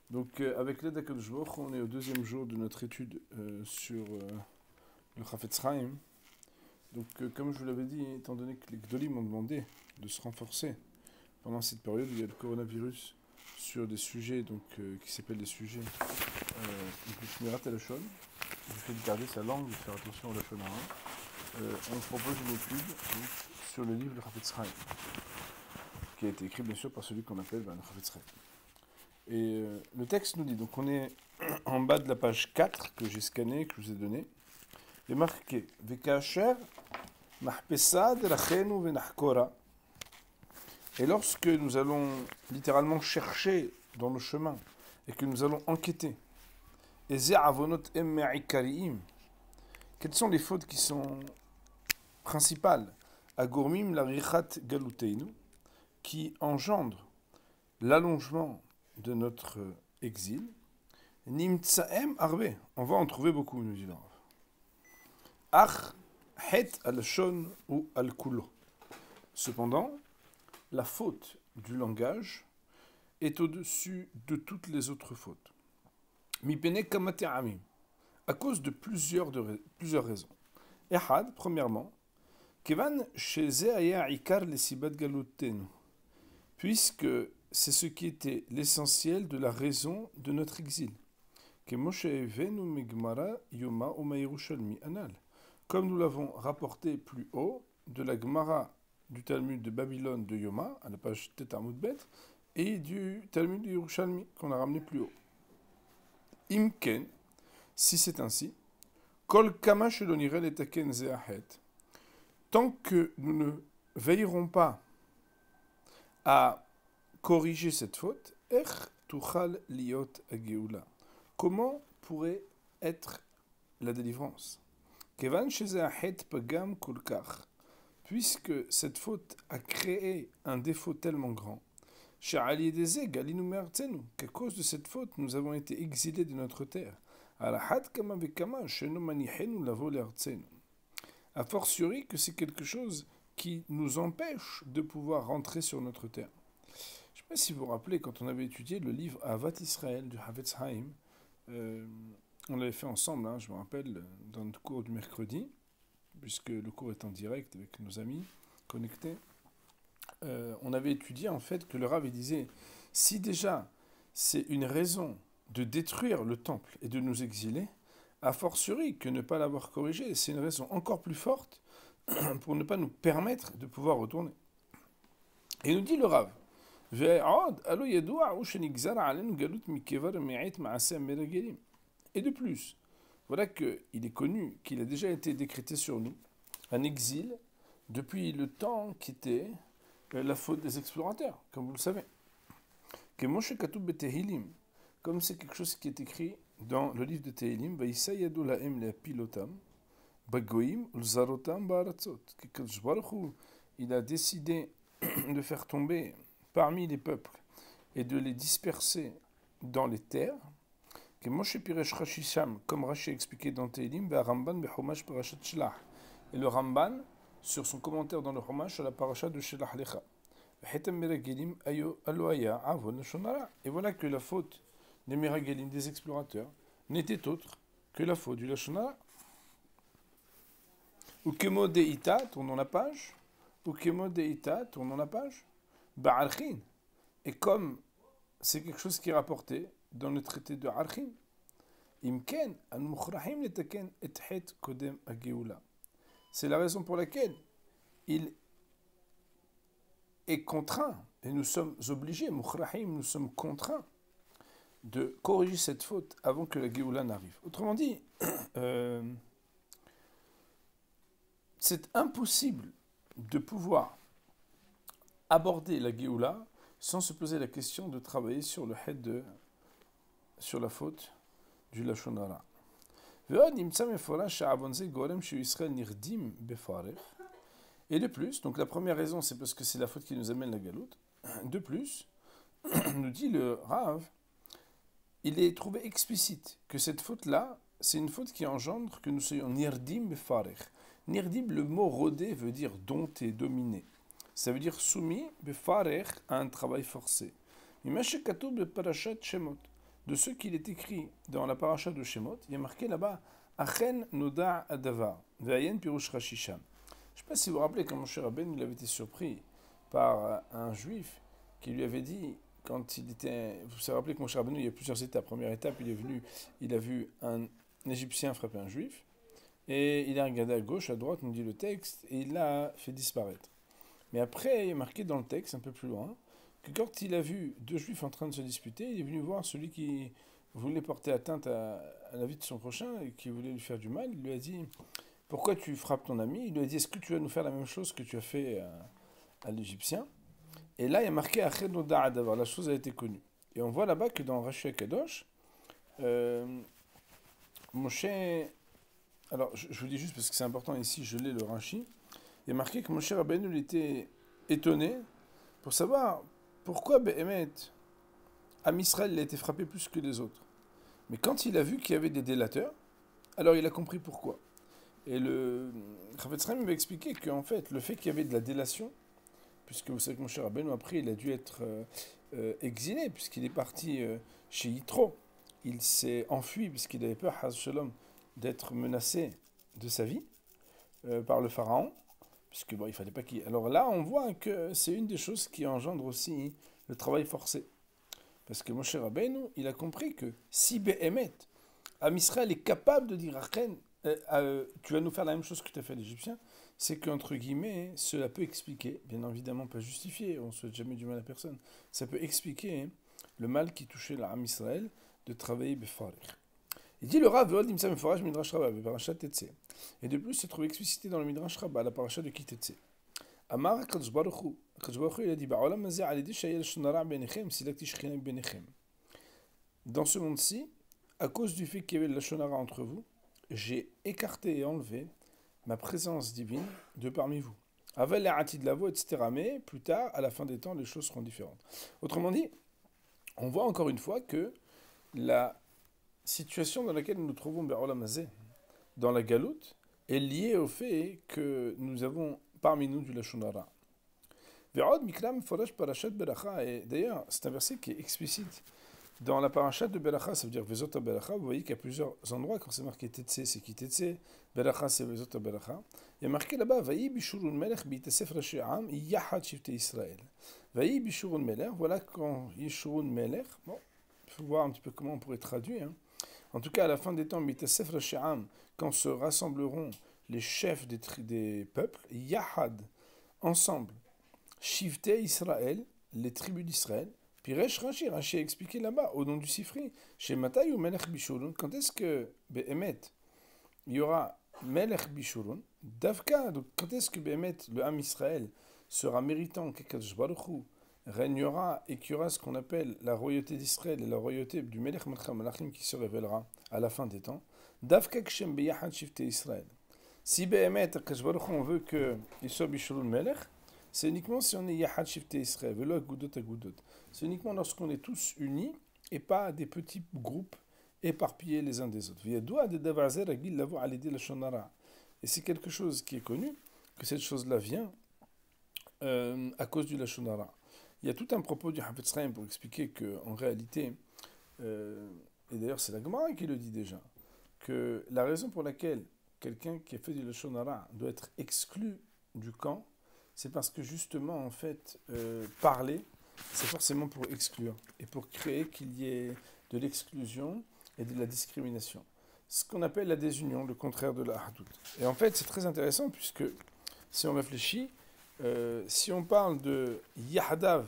Donc, avec l'aide d'Akadosh Baruch Hu, on est au deuxième jour de notre étude sur le Chafetz Chaim. Donc, comme je vous l'avais dit, étant donné que les Gdolim m'ont demandé de se renforcer pendant cette période où il y a le coronavirus sur des sujets qui s'appellent des sujets du Shmirat HaLashon, du fait de garder sa langue, de faire attention au Lashon Hara, on propose une étude sur le livre de Chafetz Chaim, qui a été écrit bien sûr par celui qu'on appelle le Chafetz Chaim. Et le texte nous dit, donc on est en bas de la page 4 que j'ai scanné, que je vous ai donné. Il est marqué Vekaasher mahpesa derachenu venachkora. Et lorsque nous allons littéralement chercher dans le chemin et que nous allons enquêter, Eze avonot emme'ikariim, quelles sont les fautes qui sont principales, agormim larichat galuteinu, qui engendrent l'allongement de notre exil, Nimtsaem arbe, on va en trouver beaucoup, nous dit le Rav. Ach het al-shon ou al-kulo. Cependant, la faute du langage est au-dessus de toutes les autres fautes. Mipene kamate amim, à cause de plusieurs raisons. Ehad, premièrement, kevan sheze aya ikar lesibad galutenu, puisque c'est ce qui était l'essentiel de la raison de notre exil. Comme nous l'avons rapporté plus haut de la Gemara du Talmud de Babylone de Yoma, à la page Tet Amud Bet, et du Talmud de Yerushalmi, qu'on a ramené plus haut. Imken, si c'est ainsi, Kol Kama Shelonirel etaken zeahet, tant que nous ne veillerons pas à corriger cette faute, tuchal liot ageula. Comment pourrait être la délivrance? Kevan shezahet pagam kulkach, puisque cette faute a créé un défaut tellement grand, sha'ali deze galinu me'artzenu, qu'à cause de cette faute nous avons été exilés de notre terre. Alahat kama vekama sheno manihenu lavo le'artzenu. A fortiori que c'est quelque chose qui nous empêche de pouvoir rentrer sur notre terre. Je ne sais pas si vous vous rappelez, quand on avait étudié le livre Avat Israël du Chafetz Chaim, on l'avait fait ensemble, hein, je me rappelle, dans le cours du mercredi, puisque le cours est en direct avec nos amis connectés. On avait étudié en fait que le Rav disait, si déjà c'est une raison de détruire le temple et de nous exiler, a fortiori que ne pas l'avoir corrigé, c'est une raison encore plus forte pour ne pas nous permettre de pouvoir retourner. Et nous dit le Rav, et de plus, voilà qu'il est connu qu'il a déjà été décrété sur nous un exil depuis le temps qui était la faute des explorateurs, comme vous le savez. Comme c'est quelque chose qui est écrit dans le livre de Tehilim, il a décidé de faire tomber parmi les peuples et de les disperser dans les terres, comme Rashi a expliqué dans Tehilim, et le Ramban sur son commentaire dans le Chumash à la paracha de Shelach Lecha. Et voilà que la faute des Meragelim, des explorateurs, n'était autre que la faute du Lashon Hara. Ukemo deita, tournons la page. Ukemo deita, tournons la page. Ba'archin. Et comme c'est quelque chose qui est rapporté dans le traité de Archin, Imken, an-mukhrahim letaken et kodem ageula. C'est la raison pour laquelle il est contraint, et nous sommes obligés, mukhrahim, nous sommes contraints, de corriger cette faute avant que la Géoula n'arrive. Autrement dit, c'est impossible de pouvoir aborder la Géoula sans se poser la question de travailler sur le head sur la faute du Lashon Hara. Et de plus, donc la première raison c'est parce que c'est la faute qui nous amène la galoute. De plus, nous dit le Rav, il est trouvé explicite que cette faute-là, c'est une faute qui engendre que nous soyons nirdim befarech. Nirdim, le mot rodé veut dire dompté, dominé. Ça veut dire soumis befarech à un travail forcé. De ce qu'il est écrit dans la paracha de Shemot, il y a marqué là-bas Achen noda adavar, ve'ayen pirush rashisham. Je ne sais pas si vous vous rappelez quand Moshe Rabbeinu il avait été surpris par un juif qui lui avait dit, quand il était. Vous vous rappelez que Moshe Rabbeinu, il y a plusieurs étapes. Première étape, il est venu, il a vu un Égyptien frapper un juif, et il a regardé à gauche, à droite, nous dit le texte, et il l'a fait disparaître. Mais après, il est marqué dans le texte, un peu plus loin, que quand il a vu deux juifs en train de se disputer, il est venu voir celui qui voulait porter atteinte à la vie de son prochain et qui voulait lui faire du mal. Il lui a dit, pourquoi tu frappes ton ami? Il lui a dit, est-ce que tu vas nous faire la même chose que tu as fait à l'Égyptien? Et là, il y a marqué Achen noda adavar, la chose a été connue. Et on voit là-bas que dans Rashi HaKadosh, Moshe. Alors, je vous dis juste parce que c'est important ici, je lis le Rashi. Il y a marqué que Moshe Rabbeinu il était étonné pour savoir pourquoi Behemet, Am Israël, a été frappé plus que les autres. Mais quand il a vu qu'il y avait des délateurs, alors il a compris pourquoi. Et le Chafetz Chaim m'a expliqué qu'en fait, le fait qu'il y avait de la délation, puisque vous savez que Moshe Rabbeinu, après, il a dû être exilé, puisqu'il est parti chez Yitro. Il s'est enfui, puisqu'il avait peur, Haz Shalom, d'être menacé de sa vie par le pharaon, puisque bon, il fallait pas qu'il. Alors là, on voit que c'est une des choses qui engendre aussi le travail forcé. Parce que Moshe Rabbeinu, il a compris que si Behemet, Am Israël est capable de dire Achen, tu vas nous faire la même chose que tu as fait à l'Égyptien, c'est qu'entre guillemets, cela peut expliquer, bien évidemment pas justifié, on ne souhaite jamais du mal à personne, ça peut expliquer le mal qui touchait l'Am Israël de travailler Befarir. Il dit le Rav Ve'od Nimsa Meforaj Midrash Rabbah, Parashat Tetsé. Et de plus, c'est trouvé explicité dans le Midrash Rabbah, la paracha de Ki Tetsé. Amar Kadosh Baruch Hu, il a dit Ba'olam hazeh alidei sheyeh lashon hara benechem, silakti shechina benechem. Dans ce monde-ci, à cause du fait qu'il y avait le lashon hara entre vous, j'ai écarté et enlevé ma présence divine de parmi vous. Aval la'atid lavo, etc. Mais plus tard, à la fin des temps, les choses seront différentes. Autrement dit, on voit encore une fois que la situation dans laquelle nous nous trouvons dans la galoute est liée au fait que nous avons parmi nous du lashon hara. Et d'ailleurs, c'est un verset qui est explicite dans la parashat de Beracha, ça veut dire Vezot Beracha. Vous voyez qu'il y a plusieurs endroits, quand c'est marqué Tetsé, c'est qui Tetsé, Beracha, c'est Vezot Beracha. Il y a marqué là-bas Vayi bishurun melech bitasef rashi am yahad shivte Israël. Vayi bishurun melech, voilà quand Yishurun melech, bon, il faut voir un petit peu comment on pourrait traduire. Hein. En tout cas, à la fin des temps, bitasef rashi am, quand se rassembleront les chefs des peuples, yahad, ensemble, shivte Israël, les tribus d'Israël. Puis Rashi a expliqué là-bas, au nom du Sifri, chez Mataï ou Melech Bishurun, quand est-ce que Behemet, il y aura Melech Bishurun, Davka, donc quand est-ce que Behemet, le Ham Israël, sera méritant qu'Akadosh Baruch Hu régnera et qu'il y aura ce qu'on appelle la royauté d'Israël et la royauté du Melech Malachim qui se révélera à la fin des temps, Davka Kshem Beyahad Shifte Israël. Si Behemet, Akadosh Baruch Hu, on veut qu'il soit Bishurun Melech, c'est uniquement si on est Yahad Shifte Israël, Velo Agudot Agudot. C'est uniquement lorsqu'on est tous unis et pas des petits groupes éparpillés les uns des autres. Et c'est quelque chose qui est connu, que cette chose-là vient à cause du lashon hara. Il y a tout un propos du Chafetz Chaim pour expliquer qu'en réalité, et d'ailleurs c'est la Gemara qui le dit déjà, que la raison pour laquelle quelqu'un qui a fait du lashon hara doit être exclu du camp, c'est parce que justement, en fait, parler, c'est forcément pour exclure et pour créer qu'il y ait de l'exclusion et de la discrimination. Ce qu'on appelle la désunion, le contraire de la hadout. Et en fait, c'est très intéressant puisque si on réfléchit, si on parle de Yahadav,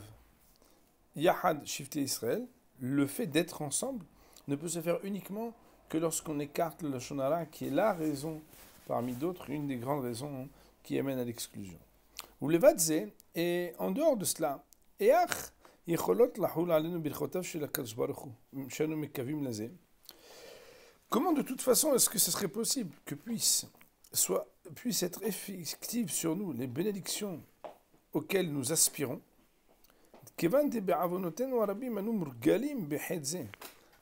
Yahad Shifte Israël, le fait d'être ensemble ne peut se faire uniquement que lorsqu'on écarte le lashon hara, qui est la raison, parmi d'autres, une des grandes raisons qui amène à l'exclusion. Ou le vadze, et en dehors de cela, comment de toute façon est-ce que ce serait possible que puisse être effective sur nous les bénédictions auxquelles nous aspirons,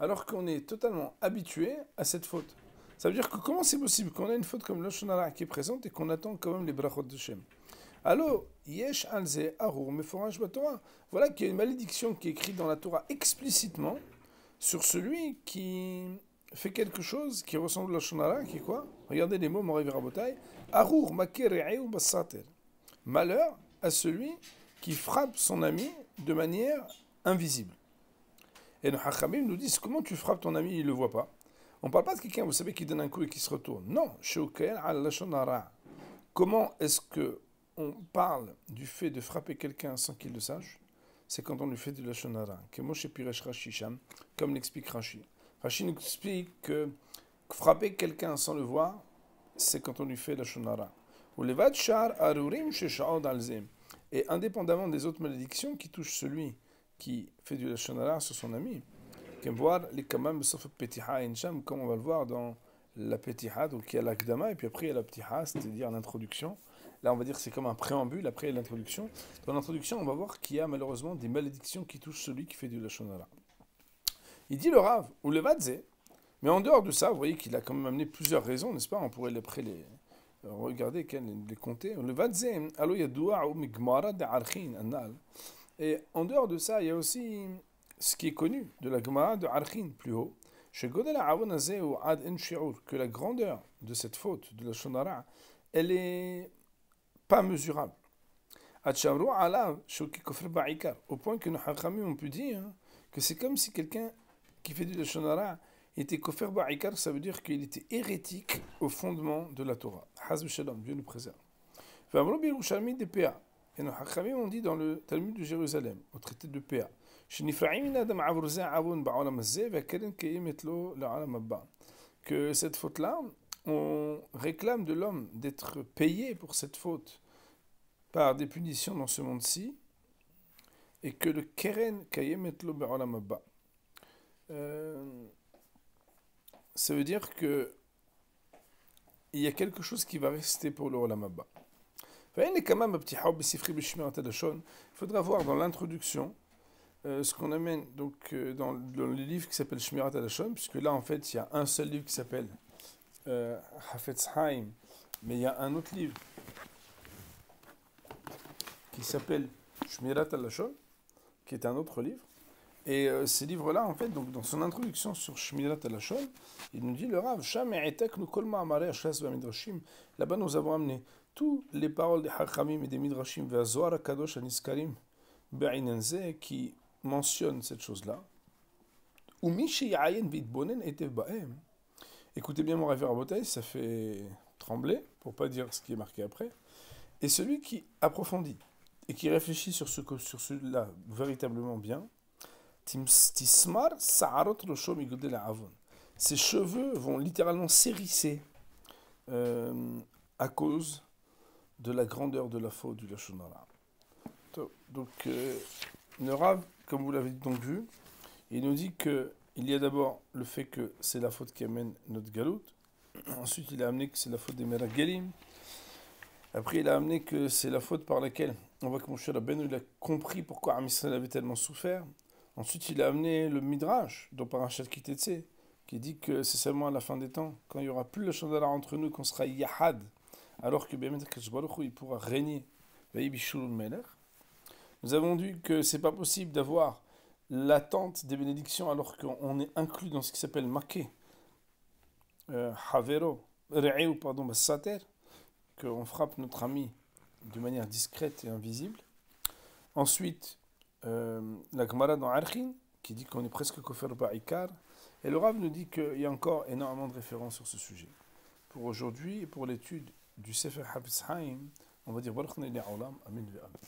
alors qu'on est totalement habitué à cette faute. Ça veut dire que comment c'est possible qu'on a une faute comme le lashon hara qui est présente et qu'on attend quand même les brachot de Shem. Alors, Yesh alze arur meforaj batorah. Voilà qu'il y a une malédiction qui est écrite dans la Torah explicitement sur celui qui fait quelque chose qui ressemble à la shonara, qui est quoi? Regardez les mots, Moray Verabotai. Arur maker re'eu bassater. Malheur à celui qui frappe son ami de manière invisible. Et nos Hachamim nous disent, comment tu frappes ton ami, il ne le voit pas. On ne parle pas de quelqu'un, vous savez, qui donne un coup et qui se retourne. Non, shoukel al lashonara. Comment est-ce que on parle du fait de frapper quelqu'un sans qu'il le sache? C'est quand on lui fait de la shonara. Comme l'explique Rashi. Rashi nous explique que frapper quelqu'un sans le voir, c'est quand on lui fait la shonara. Et indépendamment des autres malédictions qui touchent celui qui fait du lashon hara sur son ami, comme on va le voir dans la petiha, donc il y a l'akdama et puis après il y a la petiha, c'est-à-dire l'introduction. Là on va dire que c'est comme un préambule, après il y a l'introduction. Dans l'introduction on va voir qu'il y a malheureusement des malédictions qui touchent celui qui fait du lashon hara. Il dit le Rav, ou le Vadze, mais en dehors de ça, vous voyez qu'il a quand même amené plusieurs raisons, n'est-ce pas? On pourrait après les regarder, les compter. Le Vadze, allo yadoua ou migmara de archin, anal. Et en dehors de ça, il y a aussi ce qui est connu de la Gemara de Archin, plus haut, que la grandeur de cette faute, de la shonara, elle est pas mesurable. Au point que nos hachamim ont pu dire que c'est comme si quelqu'un qui fait du lashon hara était kofer ba'ikar, ça veut dire qu'il était hérétique au fondement de la Torah. Haz v'shalom, Dieu nous préserve. V'amro b'Yerushalmi de Péa. Et nos hachamim ont dit dans le Talmud de Jérusalem, au traité de Péa, que cette faute-là, on réclame de l'homme d'être payé pour cette faute par des punitions dans ce monde-ci, et que le keren kayemet lo ba'olam haba. Ça veut dire que il y a quelque chose qui va rester pour le olam haba. Il faudra voir dans l'introduction ce qu'on amène donc, dans le livre qui s'appelle Shmirat HaLashon, puisque là en fait il y a un seul livre qui s'appelle Hafetz Haim, mais il y a un autre livre qui s'appelle Shmirat HaLashon, qui est un autre livre. Et ces livres-là, en fait, donc, dans son introduction sur Shmirat HaLashon, il nous dit le Rav, là-bas nous avons amené toutes les paroles des Hachamim et des Midrashim, Zohar HaKadosh HaNiskarim Be'inanze, qui mentionnent cette chose-là. Écoutez bien mon référent Botaï, ça fait trembler, pour pas dire ce qui est marqué après. Et celui qui approfondit et qui réfléchit sur celui-là véritablement bien, Tismar Sa'arot Rosho Migodel Avon. Ses cheveux vont littéralement s'hérisser à cause de la grandeur de la faute du lashon hara. Donc, le Rav, comme vous l'avez donc vu, il nous dit qu'il y a d'abord le fait que c'est la faute qui amène notre galout. Ensuite, il a amené que c'est la faute des Meragelim. Après, il a amené que c'est la faute par laquelle on voit que Moshe Rabbeinu il a compris pourquoi Am Yisraël avait tellement souffert. Ensuite, il a amené le Midrash, dans Parashat Kitetse, qui dit que c'est seulement à la fin des temps, quand il n'y aura plus le lashon hara entre nous, qu'on sera Yahad, alors que Bémet Kadosh Baruch Hu, il pourra régner. Nous avons dit que c'est pas possible d'avoir l'attente des bénédictions alors qu'on est inclus dans ce qui s'appelle Maké, Havero, Re'eu, pardon, Bassater, qu'on frappe notre ami de manière discrète et invisible. Ensuite, la Gemara dans Archin, qui dit qu'on est presque kofer ba'ikar. Et le Rav nous dit qu'il y a encore énormément de références sur ce sujet. Pour aujourd'hui et pour l'étude du Sefer Hafetz Haim, on va dire Baruch Ne'li Olam, Amen ve'Amen.